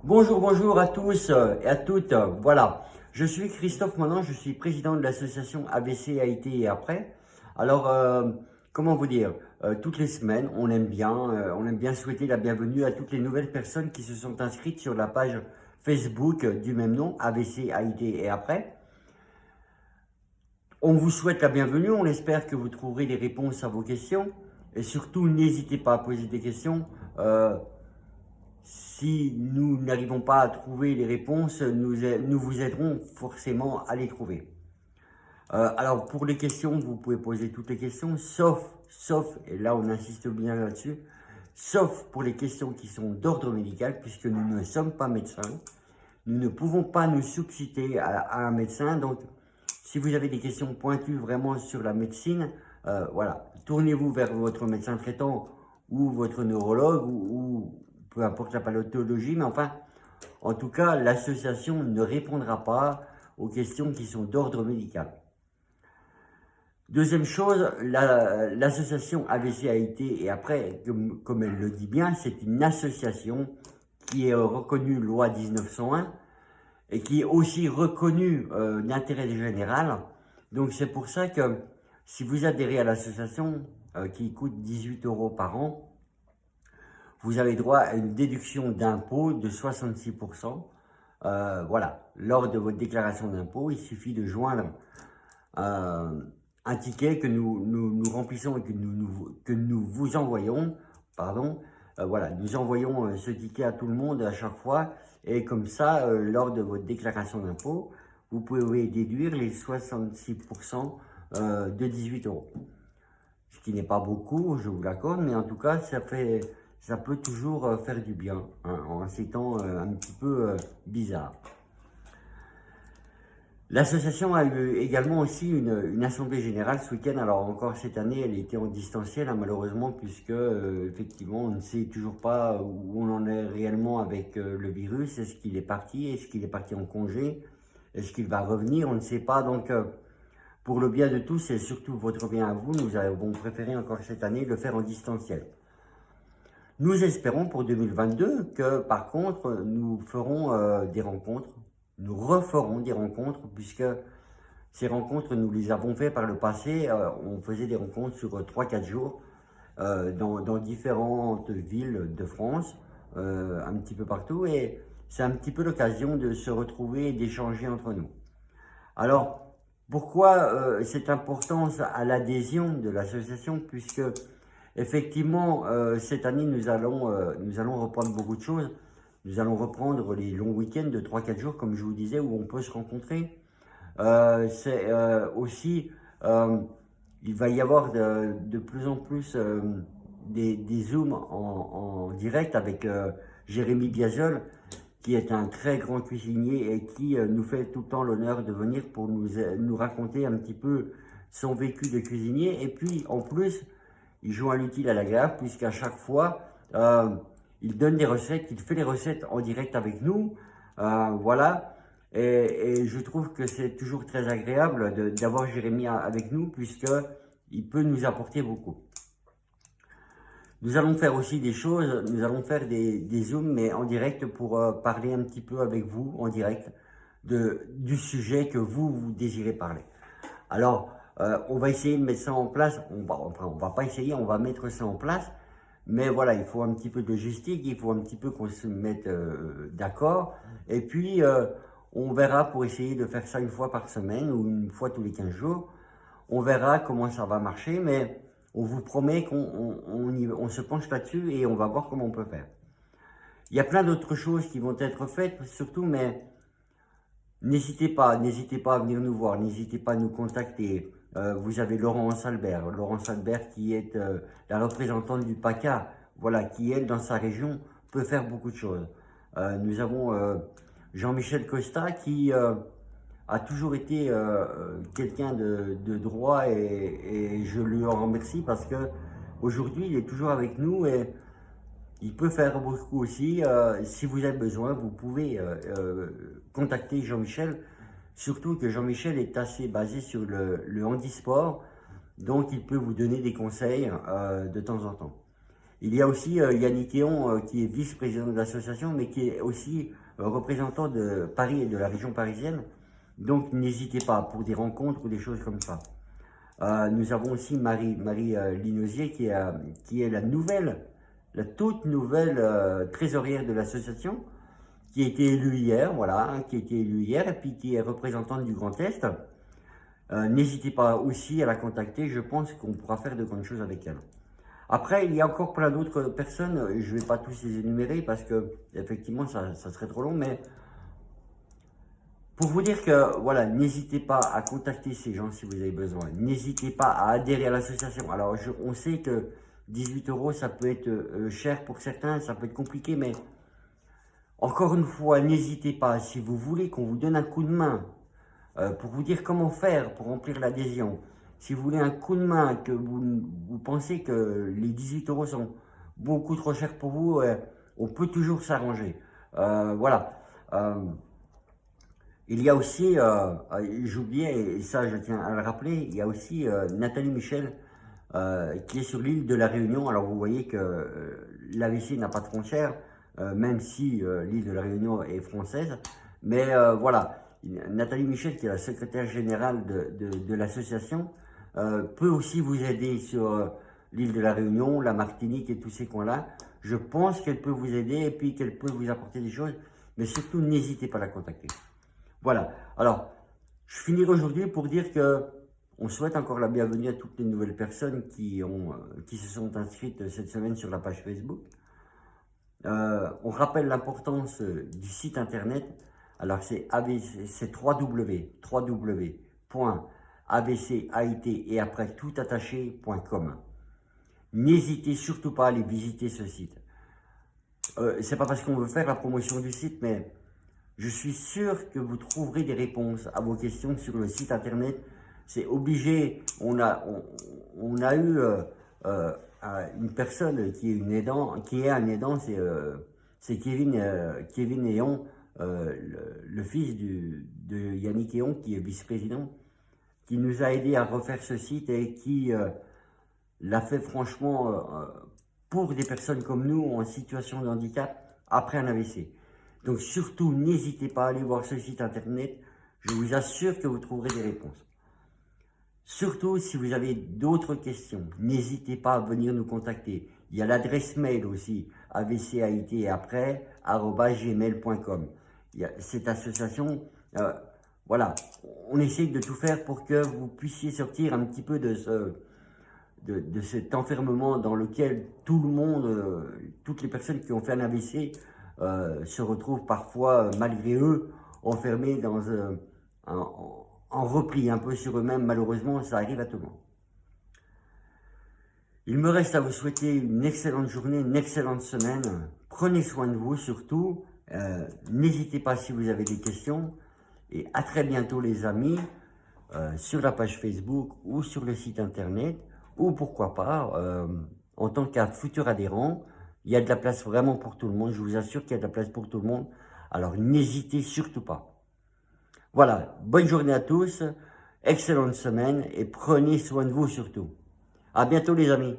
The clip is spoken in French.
Bonjour, bonjour à tous et à toutes. Voilà, je suis Christophe Manon, je suis président de l'association ABC AIT et après. Alors, comment vous dire, toutes les semaines, on aime bien souhaiter la bienvenue à toutes les nouvelles personnes qui se sont inscrites sur la page Facebook du même nom, ABC AIT et après. On vous souhaite la bienvenue, on espère que vous trouverez les réponses à vos questions et surtout n'hésitez pas à poser des questions. Si nous n'arrivons pas à trouver les réponses, nous vous aiderons forcément à les trouver. Alors pour les questions, vous pouvez poser toutes les questions, sauf, et là on insiste bien là-dessus, sauf pour les questions qui sont d'ordre médical, puisque nous ne sommes pas médecins. Nous ne pouvons pas nous substituer à un médecin. Donc si vous avez des questions pointues vraiment sur la médecine, voilà, tournez-vous vers votre médecin traitant ou votre neurologue ou peu importe la pathologie, mais enfin, en tout cas, l'association ne répondra pas aux questions qui sont d'ordre médical. Deuxième chose, l'association AVC AIT, et après, comme elle le dit bien, c'est une association qui est reconnue loi 1901 et qui est aussi reconnue d'intérêt général. Donc c'est pour ça que si vous adhérez à l'association qui coûte 18 € par an, vous avez droit à une déduction d'impôt de 66%. Voilà, lors de votre déclaration d'impôt, il suffit de joindre un ticket que nous remplissons et que nous vous envoyons. Pardon, voilà, nous envoyons ce ticket à tout le monde à chaque fois. Et comme ça, lors de votre déclaration d'impôt, vous pouvez déduire les 66% de 18 €. Ce qui n'est pas beaucoup, je vous l'accorde, mais en tout cas, ça peut toujours faire du bien, hein, en ces temps un petit peu bizarres. L'association a eu également aussi une assemblée générale ce week-end. Alors encore cette année, elle était en distanciel, hein, malheureusement, puisque effectivement, on ne sait toujours pas où on en est réellement avec le virus. Est-ce qu'il est parti? Est-ce qu'il est parti en congé? Est-ce qu'il va revenir? On ne sait pas. Donc, pour le bien de tous et surtout votre bien à vous, nous avons préféré encore cette année le faire en distanciel. Nous espérons pour 2022 que par contre, nous ferons des rencontres, nous referons des rencontres, puisque ces rencontres, nous les avons fait par le passé. On faisait des rencontres sur 3-4 jours dans différentes villes de France, un petit peu partout, et c'est un petit peu l'occasion de se retrouver et d'échanger entre nous. Alors, pourquoi cette importance à l'adhésion de l'association? Puisque effectivement, cette année, nous allons reprendre beaucoup de choses. Nous allons reprendre les longs week-ends de 3-4 jours, comme je vous disais, où on peut se rencontrer. C'est aussi, il va y avoir de plus en plus des Zooms en direct avec Jérémy Biazol, qui est un très grand cuisinier et qui nous fait tout le temps l'honneur de venir pour nous raconter un petit peu son vécu de cuisinier. Et puis, en plus, il joue à l'utile à l'agréable, puisqu'à chaque fois, il donne des recettes, il fait les recettes en direct avec nous. Voilà. Et je trouve que c'est toujours très agréable d'avoir Jérémy avec nous, puisqu'il peut nous apporter beaucoup. Nous allons faire aussi des choses, nous allons faire des Zooms, mais en direct pour parler un petit peu avec vous, en direct, du sujet que vous désirez parler. Alors, on va essayer de mettre ça en place, on va pas essayer, on va mettre ça en place, mais voilà, il faut un petit peu de logistique, il faut un petit peu qu'on se mette d'accord, et puis on verra pour essayer de faire ça une fois par semaine ou une fois tous les 15 jours. On verra comment ça va marcher, mais on vous promet qu'on se penche là-dessus et on va voir comment on peut faire. Il y a plein d'autres choses qui vont être faites, surtout, mais n'hésitez pas à venir nous voir, n'hésitez pas à nous contacter. Vous avez Laurence Albert qui est la représentante du PACA, voilà, qui elle, dans sa région, peut faire beaucoup de choses. Nous avons Jean-Michel Costa qui a toujours été quelqu'un de droit et je lui en remercie parce que aujourd'hui il est toujours avec nous et il peut faire beaucoup aussi. Si vous avez besoin, vous pouvez contacter Jean-Michel, surtout que Jean-Michel est assez basé sur le handisport, donc il peut vous donner des conseils de temps en temps. Il y a aussi Yannick Héon qui est vice-président de l'association, mais qui est aussi représentant de Paris et de la région parisienne. Donc n'hésitez pas pour des rencontres ou des choses comme ça. Nous avons aussi Marie Linosier qui est la toute nouvelle trésorière de l'association, qui a été élue hier, voilà, hein, qui a été élue hier, et puis qui est représentante du Grand Est. N'hésitez pas aussi à la contacter, je pense qu'on pourra faire de grandes choses avec elle. Après, il y a encore plein d'autres personnes, je ne vais pas tous les énumérer parce que, effectivement, ça serait trop long, mais pour vous dire que, voilà, n'hésitez pas à contacter ces gens si vous avez besoin. N'hésitez pas à adhérer à l'association. Alors, on sait que 18 €, ça peut être cher pour certains, ça peut être compliqué, mais encore une fois, n'hésitez pas. Si vous voulez qu'on vous donne un coup de main pour vous dire comment faire pour remplir l'adhésion, si vous voulez un coup de main, que vous pensez que les 18 € sont beaucoup trop chers pour vous, on peut toujours s'arranger. Voilà. Il y a aussi, j'oubliais, et ça je tiens à le rappeler, il y a aussi Nathalie Michel qui est sur l'île de la Réunion. Alors vous voyez que l'AVC n'a pas de frontières, même si l'île de la Réunion est française. Mais voilà, Nathalie Michel, qui est la secrétaire générale de l'association, peut aussi vous aider sur l'île de la Réunion, la Martinique et tous ces coins-là. Je pense qu'elle peut vous aider et puis qu'elle peut vous apporter des choses, mais surtout n'hésitez pas à la contacter. Voilà, alors je finirai aujourd'hui pour dire que on souhaite encore la bienvenue à toutes les nouvelles personnes qui se sont inscrites cette semaine sur la page Facebook. On rappelle l'importance du site internet. Alors c'est www.avcait et après toutattaché.com. N'hésitez surtout pas à aller visiter ce site. C'est pas parce qu'on veut faire la promotion du site, mais je suis sûr que vous trouverez des réponses à vos questions sur le site internet. C'est obligé. On a eu une personne qui est un aidant, c'est Kevin Héon, le fils de Yannick Héon, qui est vice-président, qui nous a aidé à refaire ce site et qui l'a fait franchement pour des personnes comme nous en situation de handicap après un AVC. Donc surtout, n'hésitez pas à aller voir ce site internet. Je vous assure que vous trouverez des réponses. Surtout, si vous avez d'autres questions, n'hésitez pas à venir nous contacter. Il y a l'adresse mail aussi, avcait et après, @gmail.com. Cette association, voilà, on essaye de tout faire pour que vous puissiez sortir un petit peu de cet enfermement dans lequel tout le monde, toutes les personnes qui ont fait un AVC se retrouvent parfois, malgré eux, enfermés dans en repli un peu sur eux-mêmes. Malheureusement, ça arrive à tout le monde. Il me reste à vous souhaiter une excellente journée, une excellente semaine. Prenez soin de vous surtout. N'hésitez pas si vous avez des questions. Et à très bientôt les amis, sur la page Facebook ou sur le site internet. Ou pourquoi pas, en tant qu'un futur adhérent, il y a de la place vraiment pour tout le monde. Je vous assure qu'il y a de la place pour tout le monde. Alors n'hésitez surtout pas. Voilà, bonne journée à tous, excellente semaine et prenez soin de vous surtout. À bientôt les amis.